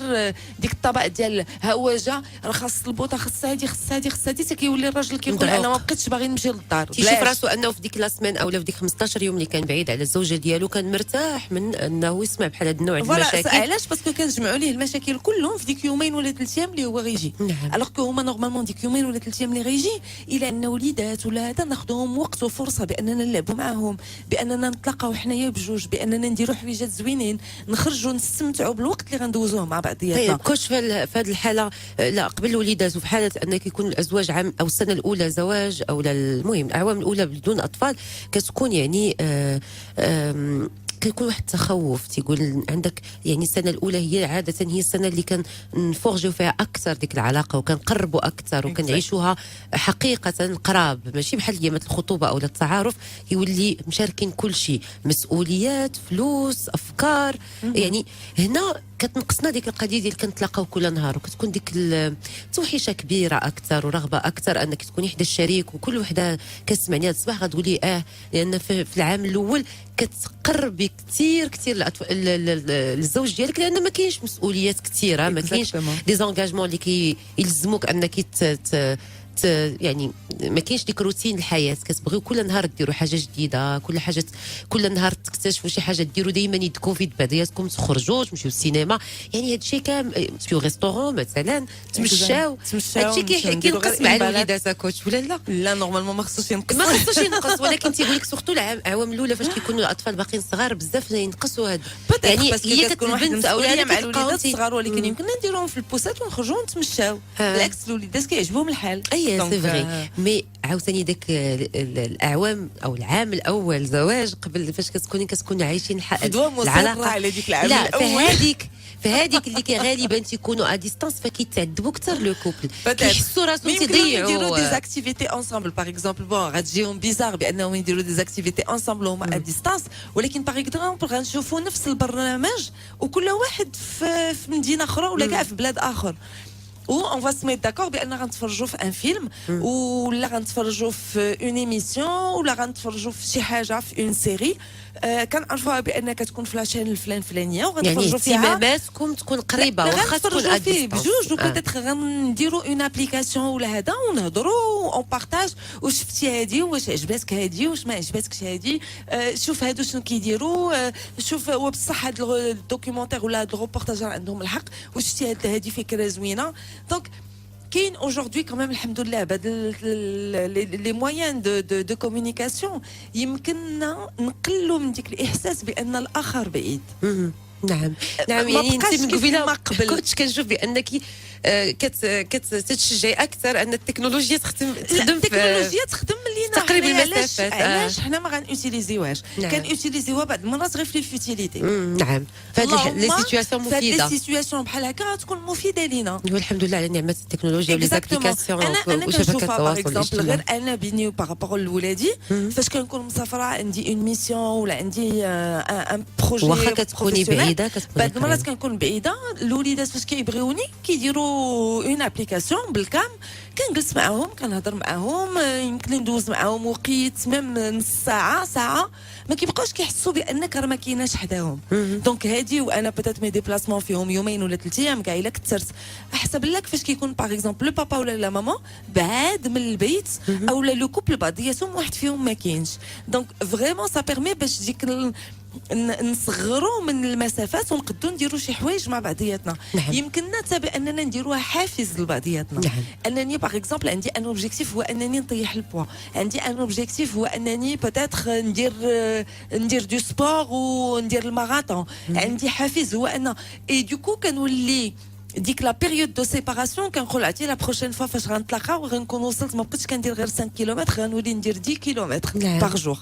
ديك الطبق ديال ها هو جا راه خاص البوطه خاص هادي كيولي الراجل كيقول انا ما بقيتش باغي نمشي للدار. تيشوف راسو انه في ديك لاسمين او في ديك 15 يوم اللي كان بعيد على الزوجه ديالو كان مرتاح من انه يسمع بحال هذا النوع ديال المشاكل. علاش؟ باسكو كنجمعوا ليه المشاكل كلهم في ديك يومين ولا 3 ايام اللي هو غيجي. نعم. الوغ كو هما نورمالمون ديك يومين ولا 3 ايام اللي غيجي الا عندنا وليدات ولا هذا ناخذهم وقت وفرصه باننا نلعبوا معاهم، باننا نتلاقاو حنايا بجوج، باننا نديروا حويجات زوينين، نخرجوا نستمتعوا بالوقت اللي غندوزوه مع بعضياتنا. طيب كوش في هذه الحاله لا قبل الوليدات وفي حاله ان يكون الازواج عام او السنه الاولى زواج او المهم الاعوام الاولى بدون اطفال كتكون يعني كيكون واحد التخوف، تيقول عندك يعني السنه الاولى هي عاده هي السنه اللي كنفورجيو فيها اكثر ديك العلاقه وكنقربوا اكثر وكنعيشوها حقيقه قراب، ماشي بحال ايامات الخطوبه او التعارف يولي مشاركين كل شيء، مسؤوليات، فلوس، افكار. يعني هنا كتنقصنا ديك القضيه ديال كنتلاقاو كل نهار، وكتكون ديك التوحيشه كبيره اكثر ورغبه اكثر انك تكوني حدا الشريك، وكل وحده كتسمعني هذا الصباح غتقولي لان في العام الاول كتقربي كثير للزوج ديالك، لان ما كاينش مسؤوليات كثيره، ما كاينش دي زونغاجمون اللي كيلزموك انك يعني ما كاينش ديك روتين الحياه، كتبغيو كل نهار ديروا حاجه جديده، كل نهار تكتشفوا شي حاجه ديروا دائما يدكم في بعضياتكم، تخرجوا تمشيو السينما، يعني هذا الشيء كامل، تمشيو ريستورون مثلا، تمشاو هذا الشيء كينقص مع الوليدات كوتش ولا لا؟ لا نورمالمون ما خصوش ينقص، ولكن تيقول لك سورتو الاعوام الاولى فاش كيكونوا الاطفال باقيين صغار بزاف ينقصوا هذا، يعني هي كتكون واحد المسؤوليه مع الوليدات الصغار، ولكن يمكن نديروهم في البوسات ونخرجوا ونتمشاو، بالعكس الوليدات كيعجبهم الحال. سي فري. مي عاوتاني داك الاعوام او العام الاول زواج قبل فاش كتكونوا عايشين العلاقه على ديك العام لا الاول في هذيك اللي غالبا تيكونوا ا ديستانس، فكيتعذبوا اكثر لو كوبل، كيحسوا راسهم تيضيعوا. يديروا دي اكتيفيتي انصامبل باغ اكزومبل، بون غتجيهم بيزار بانهم يديروا دي اكتيفيتي انصامبل هما ا ديستانس، ولكن باغ اكزومبل غنشوفوا نفس البرنامج وكل واحد في مدينه اخرى ولا كاع في بلاد اخر، و اون فا سميت داكور بان غنتفرجوا في ان فيلم ولا غنتفرجوا في اون ايميسيون ولا غنتفرجوا في شي حاجه في اون سيري كنعرفوها بان كتكون في لاشين الفلانيه وغنتفرجوا فيها، يعني اهتماماتكم تكون قريبه واخا تكون فيه بجوج، وبيتيتر غنديروا اون ابليكاسيون ولا هذا ونهضروا اون بارطاج، واش شفتي هذه، واش عجباتك هذه، واش ما عجباتكش هذه، شوف هادو شنو كيديروا، شوف هو بصح هاد الدوكيومونتير ولا هاد الروبورتاج عندهم الحق، واش شفتي هذه فكره زوينه. دونك كاين اaujourd'hui quand même الحمد لله بعد لي مويان دو كومونيكاسيون يمكننا نقلوا من ديك الاحساس بان الاخر بعيد. نعم يعني انت من قبل كنت كنشوف بانك كتشجعي اكثر ان التكنولوجيا تخدم التكنولوجيا تخدم لينا تقريب المسافات. علاش حنا ما غنوتيليزيوهاش؟ كنوتيليزيوها بعض المرات غير في الفوتيليتي. نعم فهاد لي سيتوياسيون مفيده، لي سيتوياسيون بحال هكا تكون مفيده لينا، والحمد لله على نعمه التكنولوجيا ولي زابليكاسيون وشبكات التواصل الاجتماعي. غير انا بيني بارابور لولادي فاش كنكون مسافره عندي اون ميسيون ولا عندي ان بروجي، واخا كتكوني بعيده بعض المرات كنكون بعيده، الوليدات فاش كيبغيوني كيديروا اون ابليكاسيون بالكام، كنجلس معاهم كنهضر معاهم، يمكن ندوز معاهم وقيت ميم نص ساعه ما كيبقاوش كيحسوا بانك راه ما كايناش حداهم. دونك هادي وانا بيتيت مي ديبلاسمون فيهم يومين ولا 3 ايام كاع الا كثرت، احسب لك فاش كيكون باغ اكزومبل لو بابا ولا لا ماما بعاد من البيت او لو كوبل بعضياتهم واحد فيهم ما كاينش، دونك فريمون سا بيرمي باش ديك نصغروا من المسافات ونقدروا نديروا شي حوايج مع بعضياتنا. يمكننا حتى باننا نديروها حافز لبعضياتنا. انني باغ اكزومبل عندي ان اوبجيكتيف هو انني نطيح البوا، عندي ان اوبجيكتيف هو انني بوتيتر ندير دو سبور وندير الماراثون، عندي حافز هو ان اي دوكو كنولي ديك لا بيريود دو سيباراسيون كنقول عرفتي لا بروشين فوا فاش غنتلاقاو غنكون وصلت، ما بقيتش كندير غير 5 كيلومتر، غنولي ندير 10 كيلومتر باغ جور.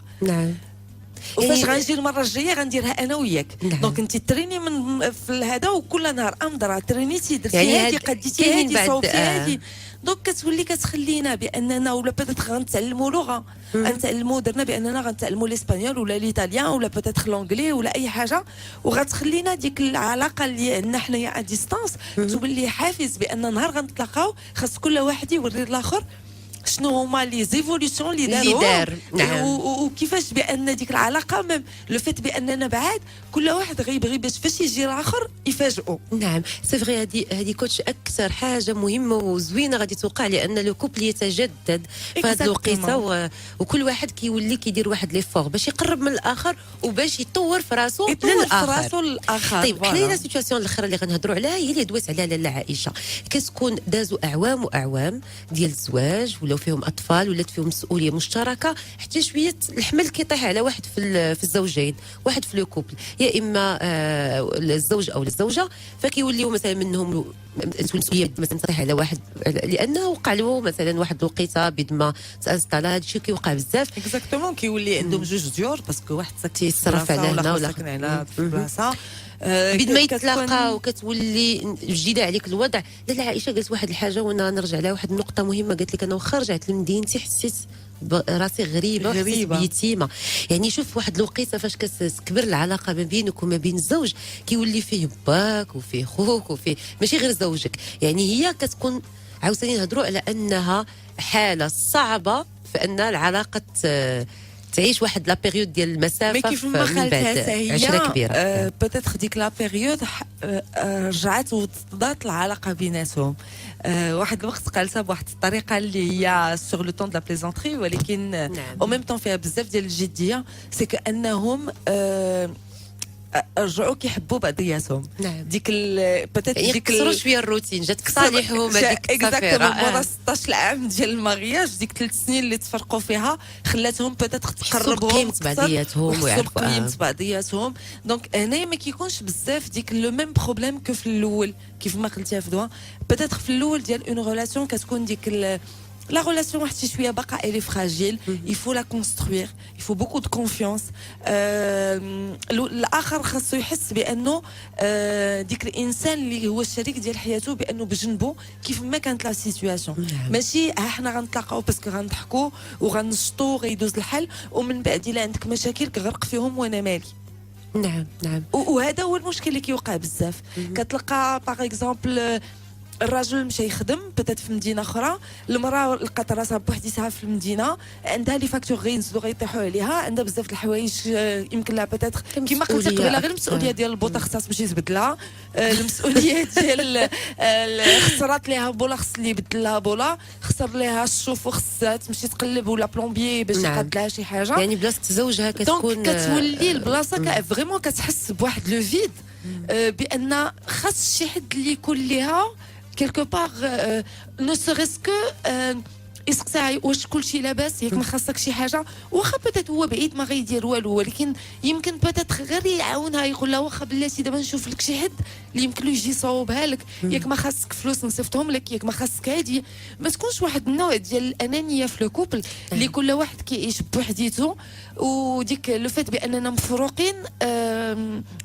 وفاش غنجي المره الجايه غنديرها انا وياك. دونك انت تريني من في هذا، وكل نهار امضرا ترينيتي درتي هذه قديتي هذه صوتي هذه، دونك كتولي كتخلينا باننا ولا بيتيتر غنتعلموا لغه، غنتعلموا درنا باننا غنتعلموا الاسبانيول ولا الايطاليان ولا بيتيتر لونجلي ولا اي حاجه، وغتخلينا ديك العلاقه اللي عندنا حنايا ا ديستانس تولي حافز بان نهار غنتلاقاو خاص كل واحد يوري الاخر شنو هما لي زيفوليسيون اللي دار. وكيفاش بان ديك العلاقه ميم لو فيت باننا بعاد كل واحد غيبغي باش فاش يجي الاخر يفاجئوا. نعم سي فري، هذه كوتش اكثر حاجه مهمه وزوينه غادي توقع، لان لو كوبل يتجدد في هذه الوقيته وكل واحد كيولي كيدير واحد ليفور باش يقرب من الاخر وباش يطور في راسو للاخر. طيب حنا السيتوياسيون الاخرى اللي غنهضروا عليها هي اللي دوات عليها لاله عائشه، كتكون دازوا اعوام واعوام ديال الزواج ولاو فيهم اطفال ولات فيهم مسؤوليه مشتركه، حتى شويه الحمل كيطيح على واحد في الزوجين، واحد في لو كوبل، يا اما الزوج او الزوجه، فكيوليو مثلا منهم تكون مسؤوليه مثلا تصريح على واحد لانه وقع له مثلا واحد الوقيته بيد ما تانستالا. هذا الشيء كيوقع بزاف اكزاكتومون كيولي عندهم جوج ديور باسكو واحد ساكن تيصرف على هنا ولا ساكن على في بلاصه بيد ما يتلاقى وكتولي جديده عليك الوضع. لا عائشه قالت واحد الحاجه وانا نرجع لها، واحد النقطه مهمه. قالت لك انا واخا رجعت لمدينتي حسيت راسي غريبه بيتيمه. يعني شوف واحد الوقيته فاش كتكبر العلاقه ما بينك وما بين الزوج كيولي فيه باك وفيه خوك وفيه ماشي غير زوجك. يعني هي كتكون عاوتاني نهضروا على انها حاله صعبه في ان العلاقه تعيش واحد لا بيريود ديال المسافه. مي كيف ما خالتها هي عشره كبيره بوتيتر ديك لا بيريود رجعت وتضات العلاقه بيناتهم. واحد الوقت قالتها بواحد الطريقه اللي هي سور لو طون دو لا بليزونتري ولكن او ميم طون فيها بزاف ديال الجديه. سي كانهم رجعوا كيحبوا بعضياتهم. نعم. ديك بوتيت يعني ديك كسروا شويه الروتين، جاتك صالحهم هذيك اكزاكتومون بعد 16 العام ديال المارياج ديك 3 سنين اللي تفرقوا فيها خلاتهم بوتيت تقربهم قيمة بعضياتهم ويعرفوا قيمة بعضياتهم. دونك هنا ما كيكونش بزاف ديك لو ميم بروبليم كو في الاول كيف ما قلتيها في دوا. بوتيت في الاول ديال اون ريلاسيون كتكون ديك la relation واحد شي شويه باقا elle est fragile. il faut la construire, il faut beaucoup de confiance. الاخر خاصو يحس بانه ديك الانسان اللي هو الشريك ديال حياته بانه بجنبه كيف ما كانت لا سيتوياسيون. ماشي حنا غنتلاقاو باسكو غنضحكوا وغنشطوا غيدوز الحال ومن بعد الا عندك مشاكل كغرق فيهم وانا مالي. نعم نعم. وهذا هو المشكل اللي كيوقع بزاف. كتلقى باغ اكزومبل الرجل مشى يخدم بتات في مدينه اخرى، المراه لقات راسها بوحديتها في المدينه، عندها لي فاكتور غينزلوا غيطيحوا عليها، عندها بزاف د الحوايج يمكن لها بتات كيما قلت قبيله غير المسؤوليه ديال البوطه خصها تمشي تبدلها، المسؤوليه ديال خسرات ليها بولا خص اللي يبدل لها بولا، خسر ليها الشوف وخصها تمشي تقلب ولا بلومبيي باش يقاد لها شي حاجه. يعني بلاصه زوجها كتكون دونك كتولي البلاصه فريمون كتحس بواحد لو فيد بان خاص شي حد اللي يكون ليها quelque part ne serait-ce que يسقسي واش كلشي لاباس ياك ما خاصك شي حاجه. واخا بتات هو بعيد ما غيدير والو ولكن يمكن بتات غير يعاونها يقول لها واخا بلاتي دابا نشوف لك شي حد اللي يمكن له يجي يصاوبها لك، ياك ما خاصك فلوس نصيفطهم لك، ياك ما خاصك هادي. ما تكونش واحد النوع ديال الانانيه في الكوبل اللي كل واحد كيعيش بوحديته وديك لو فات باننا مفروقين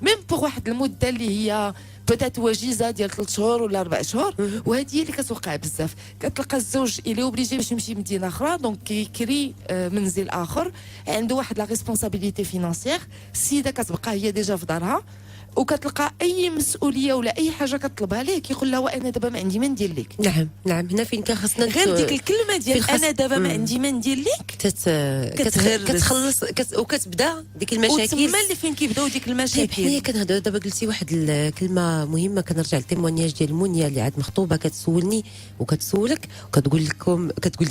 ميم بوغ واحد المده اللي هي بتات وجيزه ديال 3 شهور ولا 4 شهور. وهذه هي اللي كتوقع بزاف. كتلقى الزوج اللي اوبليجي باش يمشي مدينه اخرى دونك كيكري منزل اخر، عنده واحد لا ريسبونسابيلتي فينانسيير، السيده كتبقى هي ديجا في دارها وكتلقى اي مسؤوليه ولا اي حاجه كطلبها ليه كيقول لها وانا دابا ما عندي ما ندير لك. نعم نعم. هنا فين كان خاصنا غير ديك الكلمه ديال انا دابا ما عندي ما ندير لك كتخلص وكتبدا ديك المشاكل. وتما اللي فين كيبداو ديك المشاكل. حنايا كنهضروا دابا قلتي واحد الكلمه مهمه، كنرجع للتيمونياج ديال منيا اللي عاد مخطوبه كتسولني وكتسولك كتقول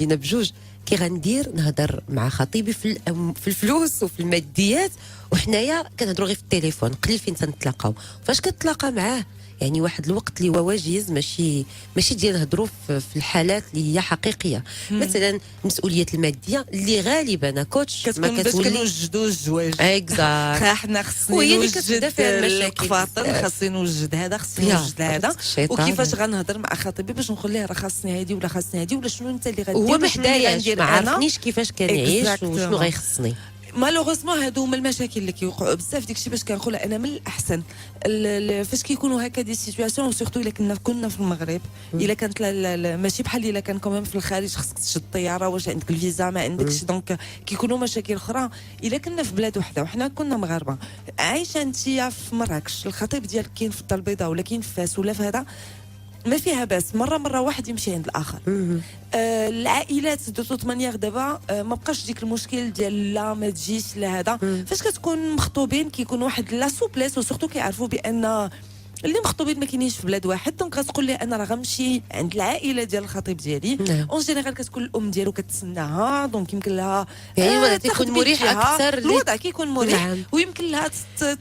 لنا بجوج كي غندير نهضر مع خطيبي في الفلوس وفي الماديات، وحنايا كنهضروا غير في التليفون قليل فين تنتلاقاو. فاش كتلاقى معاه يعني واحد الوقت اللي هو واجز ماشي ديال نهضروا في الحالات اللي هي حقيقيه. مثلا المسؤوليات الماديه اللي غالبا كوتش ما كتولي كنوجدوا الزواج اكزاكت. حنا خصني نوجد القفاطر، خاصني نوجد هذا، خصني نوجد هذا، وكيفاش غنهضر مع خطيبي باش نقول ليه راه خاصني هادي ولا خاصني هادي ولا شنو انت اللي غادير هو ما حداياش ما عرفنيش كيفاش كنعيش وشنو غيخصني. مالوغوزمون هادو هما المشاكل اللي كيوقعوا بزاف. داكشي باش كنقول انا من الاحسن فاش كيكونوا هكا دي سيتوياسيون وسورتو الا كنا في المغرب، الا كانت ماشي بحال الا كان كمان في الخارج خصك تشد الطياره واش عندك الفيزا ما عندكش، دونك كيكونوا مشاكل اخرى. الا كنا في بلاد وحده وحنا كنا مغاربه عايشه انت في مراكش، الخطيب ديالك كاين في الدار البيضاء ولا كاين في فاس ولا في هذا، ما فيها باس مره واحد يمشي عند الاخر. العائلات دو توت مانيير دابا ما بقاش ديك المشكل ديال لا ما تجيش لا هذا. فاش كتكون مخطوبين كيكون واحد لا سوبليس وسورتو كيعرفوا بان اللي مخطوبين ما كاينينش في بلاد واحد، دونك غتقول ليه انا راه غنمشي عند العائله ديال الخطيب ديالي. اون جينيرال كتكون الام ديالو كتسناها دونك يمكن لها يعني تيكون مريح اكثر، الوضع كيكون مريح ويمكن لها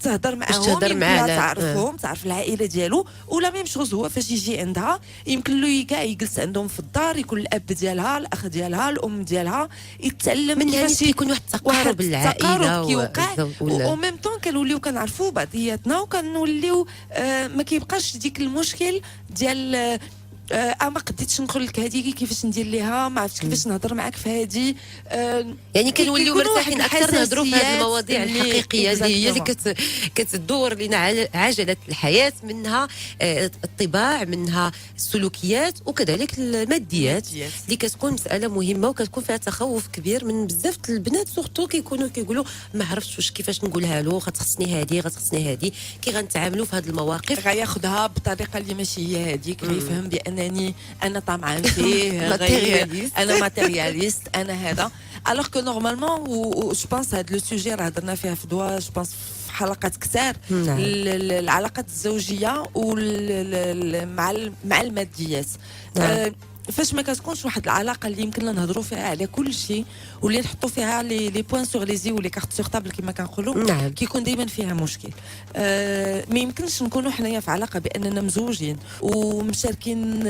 تهضر معاهم، يمكن لها تعرفهم تعرف العائله ديالو. ولا ميم شوز هو فاش يجي عندها يمكن له كاع يجلس عندهم في الدار، يكون الاب ديالها الاخ ديالها الام ديالها، يتعلم من كيفاش يكون واحد التقارب العائله كيوقع. و ميم طون كنوليو كنعرفوا بعضياتنا وكنوليو ما كيبقاش ديك المشكل ديال ما قديتش نقول لك هذه كيفاش ندير ليها، ما عرفتش كيفاش نهضر معاك في هذه. يعني كنوليو مرتاحين اكثر نهضروا في هذه المواضيع اللي الحقيقيه اللي هي اللي كتدور لنا عجله الحياه، منها الطباع، منها السلوكيات، وكذلك الماديات اللي كتكون مساله مهمه وكتكون فيها تخوف كبير من بزاف البنات، سورتو كيكونوا كيقولوا ما عرفتش واش كيفاش نقولها له، غتخصني هذه غتخصني هذه، كي غنتعاملوا في هذه المواقف غياخذها بطريقه اللي ماشي هي هذيك، غيفهم بانني انا طمعان فيه انا ماتيرياليست انا هذا. الوغ كو نورمالمون جو بونس هذا لو سوجي راه هضرنا فيها في دوا جو بونس في حلقات كثار، العلاقات الزوجيه مع الماديات. فاش ما كتكونش واحد العلاقه اللي يمكن نهضروا فيها على كل شيء واللي نحطوا فيها لي بوين سور لي زي ولي كارت سور طابل كما كنقولوا، كيكون دائما فيها مشكل. ما يمكنش نكونوا حنايا في علاقه باننا مزوجين ومشاركين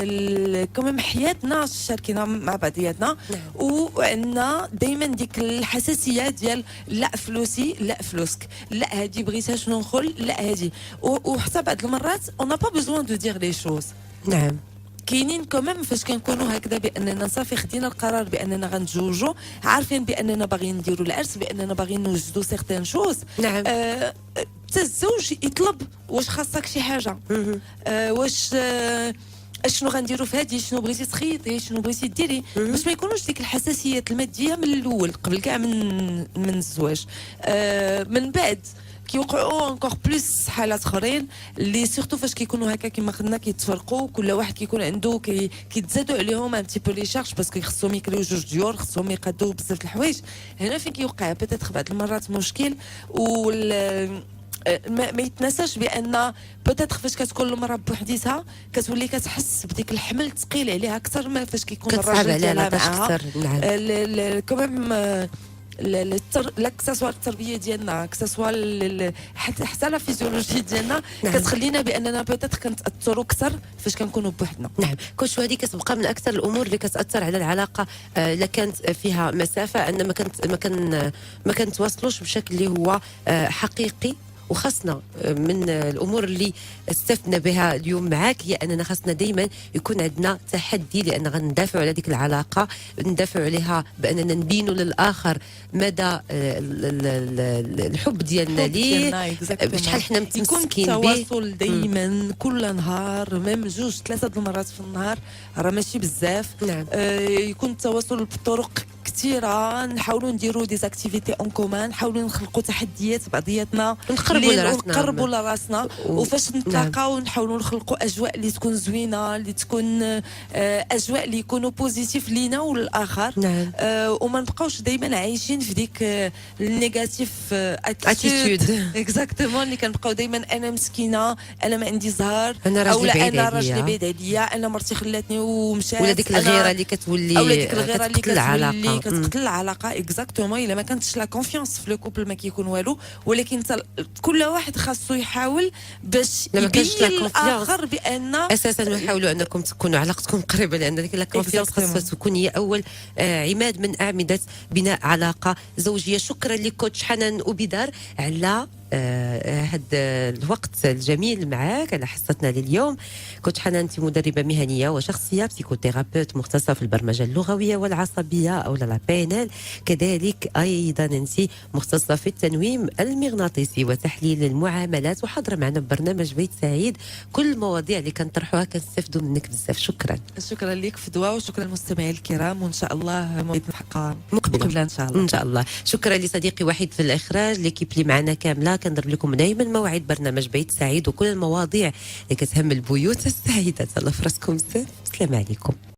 كمان حياتنا شاركينها مع بعضياتنا، وعندنا دائما ديك الحساسيه ديال لا فلوسي لا فلوسك، لا هذه بغيتها شنو نقول، لا هذه، وحتى بعض المرات اون با بيزوان دو دير لي شوز. نعم كاينين كمان فاش كنكونوا هكذا باننا صافي خدينا القرار باننا غنتزوجوا، عارفين باننا باغيين نديروا العرس، باننا باغيين نوجدوا سيغتان شوز. نعم الزوج يطلب واش خاصك شي حاجه، واش شنو غنديروا في هذه، شنو بغيتي تخيطي، شنو بغيتي ديري، باش ما يكونوش ديك الحساسيات الماديه من الاول قبل كاع من الزواج. من بعد كيوقعوا انكور بلوس حالات اخرين اللي سورتو فاش كيكونوا هكا كما قلنا كيتفرقوا، كل واحد كيكون عنده كيتزادوا عليهم ان تي بو لي شارج باسكو خصهم يكريو جوج ديور، خصهم يقادوا بزاف د الحوايج. هنا فين كيوقع بيتيتر بعض المرات مشكل، ما يتنساش بان بوتيتر فاش كتكون المراه بوحديتها كتولي كتحس بديك الحمل الثقيل عليها اكثر ما فاش كيكون الراجل ديالها معاها. كمان لا كساسوا التربيه ديالنا كساسوا حتى لا فيزيولوجي ديالنا كتخلينا باننا بوتيتر كنتاثروا اكثر فاش كنكونوا بوحدنا. نعم كوش هذه كتبقى من اكثر الامور اللي كتاثر على العلاقه الا كانت فيها مسافه، ان ما كنتواصلوش بشكل اللي هو حقيقي. وخاصنا من الامور اللي استفدنا بها اليوم معك هي اننا خاصنا دائما يكون عندنا تحدي، لان غندافعوا على ديك العلاقه، ندافعوا عليها باننا نبينوا للاخر مدى الحب ديالنا ليه، بشحال حنا متمسكين به. يكون التواصل دائما كل نهار، ميم جوج ثلاثه المرات في النهار راه ماشي بزاف. نعم. يكون التواصل بطرق كثيره، نحاولوا نديروا دي زاكتيفيتي اون كومان، نحاولوا نخلقوا تحديات بعضياتنا، نقربوا لراسنا وفاش نتلاقاو نحاولوا نخلقوا اجواء اللي تكون زوينه، اللي تكون اجواء اللي يكونوا بوزيتيف لينا وللاخر. نعم. وما نبقاوش دائما عايشين في ديك النيجاتيف اتيتود اكزاكتومون اللي كنبقاو دائما انا مسكينه، انا ما عندي زهر، او انا راجلي بعيد عليا، انا مرتي خلاتني ومشات، ولا ديك الغيره اللي كتولي او ديك الغيره اللي العلاقه كتقتل العلاقه اكزاكتومون. الا ما كانتش لا كونفيونس في لو كوبل ما كيكون والو، ولكن كل واحد خاصو يحاول باش يبين للاخر بان اساسا نحاولوا انكم تكونوا علاقتكم قريبه، لان ديك لا كونفيونس خاصها تكون هي اول عماد من اعمده بناء علاقه زوجيه. شكرا لك كوتش حنان أوبيدار على هذا الوقت الجميل معك على حصتنا لليوم. كوتش حنان انت مدربه مهنيه وشخصيه، بسيكوثيرابيوت مختصه في البرمجه اللغويه والعصبيه او لا بي. كذلك ايضا انت مختصه في التنويم المغناطيسي وتحليل المعاملات، وحاضره معنا ببرنامج بيت سعيد. كل المواضيع اللي كنطرحوها كنستفدوا منك بزاف. شكرا لك فدوى، وشكرا للمستمعين الكرام، وان شاء الله موعد الحلقه مقبله ان شاء الله. شكرا لصديقي وحيد في الاخراج، ليكيب اللي معنا كامله. كنضرب لكم دائما موعد برنامج بيت سعيد وكل المواضيع اللي كتهم البيوت السعيده. الله في راسكم، السلام عليكم.